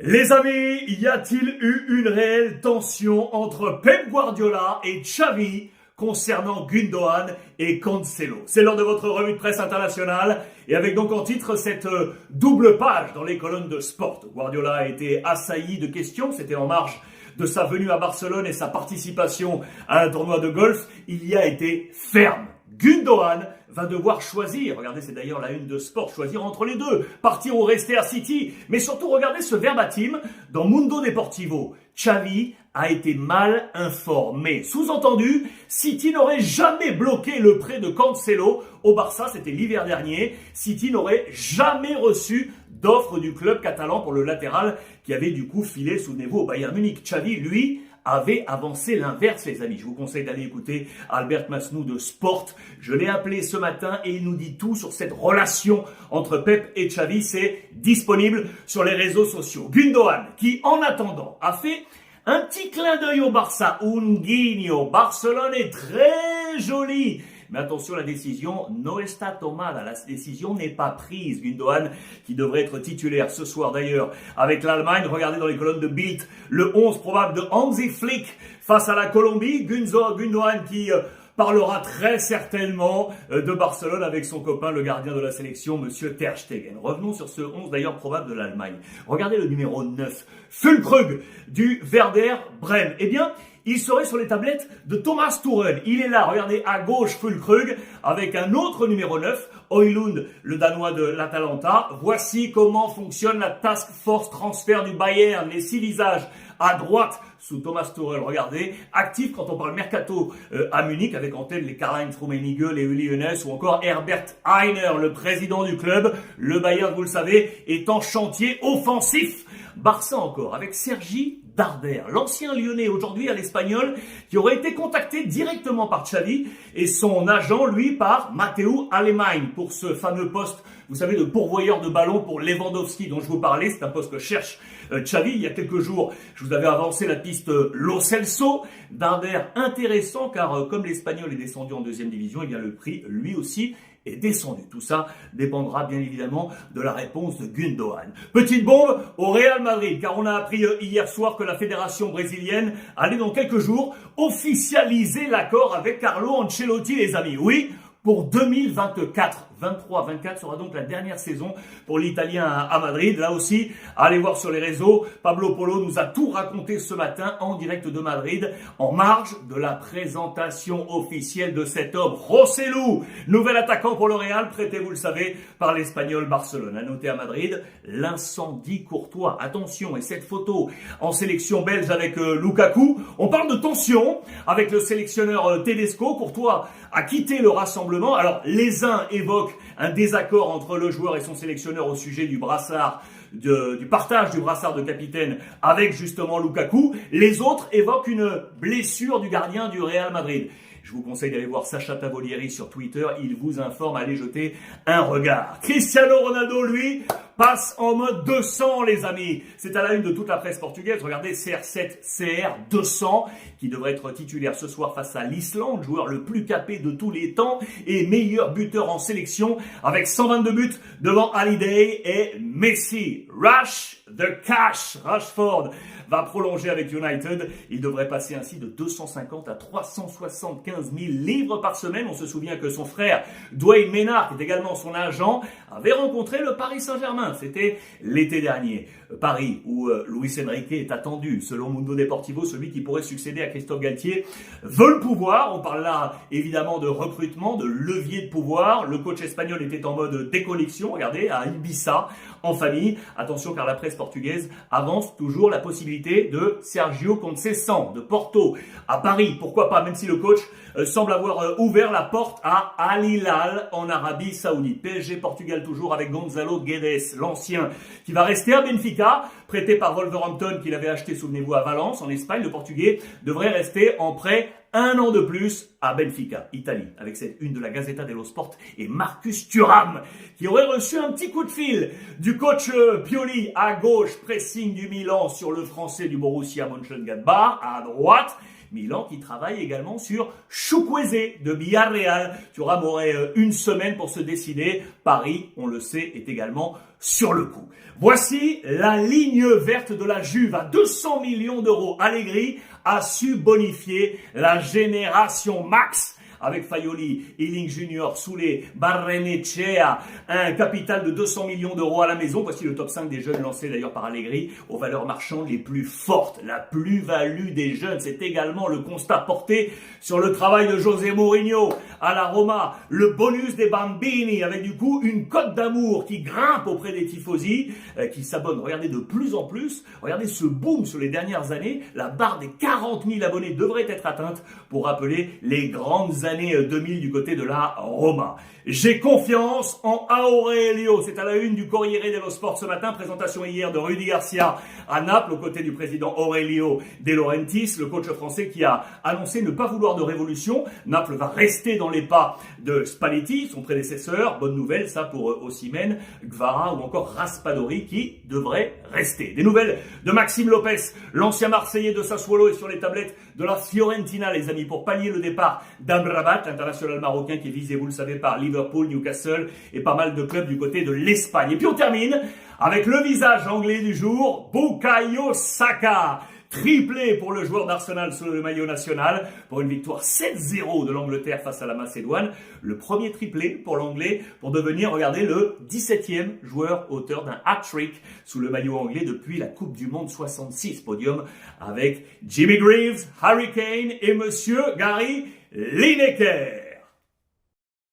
Les amis, y a-t-il eu une réelle tension entre Pep Guardiola et Xavi concernant Gundogan et Cancelo? C'est l'heure de votre revue de presse internationale et avec donc en titre cette double page dans les colonnes de Sport. Guardiola a été assailli de questions, c'était en marge de sa venue à Barcelone et sa participation à un tournoi de golf. Il y a été ferme. Gundogan va devoir choisir, regardez c'est d'ailleurs la une de Sport, choisir entre les deux, partir ou rester à City, mais surtout regardez ce verbatim dans Mundo Deportivo. Xavi a été mal informé. Sous-entendu, City n'aurait jamais bloqué le prêt de Cancelo au Barça, c'était l'hiver dernier. City n'aurait jamais reçu d'offre du club catalan pour le latéral qui avait du coup filé, souvenez-vous, au Bayern Munich. Xavi, lui, avait avancé l'inverse, les amis. Je vous conseille d'aller écouter Albert Masnou de Sport. Je l'ai appelé ce matin et il nous dit tout sur cette relation entre Pep et Xavi. C'est disponible sur les réseaux sociaux. Gundogan, qui en attendant a fait un petit clin d'œil au Barça. Un guiño. Barcelone est très joli. Mais attention, la décision no está tomada. La décision n'est pas prise. Gundogan, qui devrait être titulaire ce soir d'ailleurs avec l'Allemagne. Regardez dans les colonnes de Bild le 11 probable de Hansi Flick face à la Colombie. Gundogan qui parlera très certainement de Barcelone avec son copain, le gardien de la sélection, Monsieur Ter Stegen. Revenons sur ce 11 d'ailleurs probable de l'Allemagne. Regardez le numéro 9, Füllkrug du Werder Brême. Eh bien, il serait sur les tablettes de Thomas Tuchel. Il est là, regardez, à gauche, Füllkrug, avec un autre numéro 9, Højlund, le Danois de l'Atalanta. Voici comment fonctionne la Task Force Transfert du Bayern. Les 6 visages à droite sous Thomas Tuchel, regardez, actif quand on parle mercato à Munich, avec en tête les Karl-Heinz Rummenigge, les Uli Hoeneß ou encore Herbert Hainer, le président du club. Le Bayern, vous le savez, est en chantier offensif. Barça encore, avec Sergi Darder, l'ancien lyonnais aujourd'hui à l'Espagnol, qui aurait été contacté directement par Xavi et son agent, lui, par Mateu Alemany pour ce fameux poste, vous savez, de pourvoyeur de ballon pour Lewandowski dont je vous parlais. C'est un poste que cherche Xavi. Il y a quelques jours, je vous avais avancé la piste Lo Celso. Darder intéressant car comme l'Espagnol est descendu en deuxième division, eh bien le prix, lui aussi, est descendu. Tout ça dépendra bien évidemment de la réponse de Gundogan. Petite bombe au Real Madrid, car on a appris hier soir que la fédération brésilienne allait dans quelques jours officialiser l'accord avec Carlo Ancelotti, les amis. Oui, pour 2024. 23-24 sera donc la dernière saison pour l'Italien à Madrid. Là aussi, allez voir sur les réseaux. Pablo Polo nous a tout raconté ce matin en direct de Madrid, en marge de la présentation officielle de cet homme. Rossellou, nouvel attaquant pour le Real, prêté, vous le savez, par l'Espagnol Barcelone. À noter à Madrid, l'incendie courtois. Attention, et cette photo en sélection belge avec Lukaku. On parle de tension avec le sélectionneur Tedesco. Courtois a quitté le rassemblement. Alors, les uns évoquent un désaccord entre le joueur et son sélectionneur au sujet du brassard, du partage du brassard de capitaine avec justement Lukaku. Les autres évoquent une blessure du gardien du Real Madrid. Je vous conseille d'aller voir Sacha Tavolieri sur Twitter, il vous informe, allez jeter un regard. Cristiano Ronaldo, lui, passe en mode 200, les amis. C'est à la une de toute la presse portugaise. Regardez, CR7, CR200, qui devrait être titulaire ce soir face à l'Islande, joueur le plus capé de tous les temps et meilleur buteur en sélection, avec 122 buts devant Haliday et Messi. Rush the cash. Rashford va prolonger avec United. Il devrait passer ainsi de 250 à 375 000 livres par semaine. On se souvient que son frère, Dwayne Maynard, qui est également son agent, avait rencontré le Paris Saint-Germain. C'était l'été dernier. Paris, où Luis Enrique est attendu, selon Mundo Deportivo, celui qui pourrait succéder à Christophe Galtier, veut le pouvoir. On parle là évidemment de recrutement, de levier de pouvoir. Le coach espagnol était en mode déconnexion, regardez, à Ibiza, en famille. Attention car la presse portugaise avance toujours la possibilité de Sergio Conceição de Porto à Paris. Pourquoi pas, même si le coach semble avoir ouvert la porte à Al Hilal en Arabie Saoudite. PSG Portugal toujours avec Gonzalo Guedes, l'ancien, qui va rester à Benfica, prêté par Wolverhampton qu'il avait acheté, souvenez-vous, à Valence en Espagne. Le Portugais devrait rester en prêt 1 an de plus à Benfica, Italie, avec cette une de la Gazzetta dello Sport et Marcus Thuram, qui aurait reçu un petit coup de fil du coach Pioli à gauche, pressing du Milan sur le français du Borussia Mönchengladbach, à droite, Milan qui travaille également sur Chukwueze de Villarreal. Thuram aurait une semaine pour se décider. Paris, on le sait, est également sur le coup. Voici la ligne verte de la Juve à 200 millions d'euros. Allegri a su bonifier la génération Max avec Faioli, Ealing Junior, Soulé, Barrenechea, un capital de 200 millions d'euros à la maison. Voici le top 5 des jeunes lancés d'ailleurs par Allegri aux valeurs marchandes les plus fortes. La plus-value des jeunes, c'est également le constat porté sur le travail de José Mourinho à la Roma. Le bonus des Bambini avec du coup une cote d'amour qui grimpe auprès des tifosi, qui s'abonnent. Regardez de plus en plus, regardez ce boom sur les dernières années. La barre des 40 000 abonnés devrait être atteinte pour rappeler les grandes années 2000 du côté de la Roma. J'ai confiance en Aurelio. C'est à la une du Corriere dello Sport ce matin. Présentation hier de Rudy Garcia à Naples aux côtés du président Aurelio De Laurentiis, le coach français qui a annoncé ne pas vouloir de révolution. Naples va rester dans les pas de Spalletti, son prédécesseur. Bonne nouvelle ça pour Osimhen, Gvara ou encore Raspadori qui devraient rester. Des nouvelles de Maxime Lopez, l'ancien Marseillais de Sassuolo, est sur les tablettes de la Fiorentina, les amis, pour pallier le départ d'Amrabat, l'international marocain qui est visé, vous le savez, par Liverpool, Newcastle et pas mal de clubs du côté de l'Espagne. Et puis on termine avec le visage anglais du jour, Bukayo Saka. Triplé pour le joueur d'Arsenal sous le maillot national pour une victoire 7-0 de l'Angleterre face à la Macédoine. Le premier triplé pour l'Anglais pour devenir, regardez, le 17e joueur auteur d'un hat-trick sous le maillot anglais depuis la Coupe du Monde 66. Podium avec Jimmy Greaves, Harry Kane et Monsieur Gary Lineker.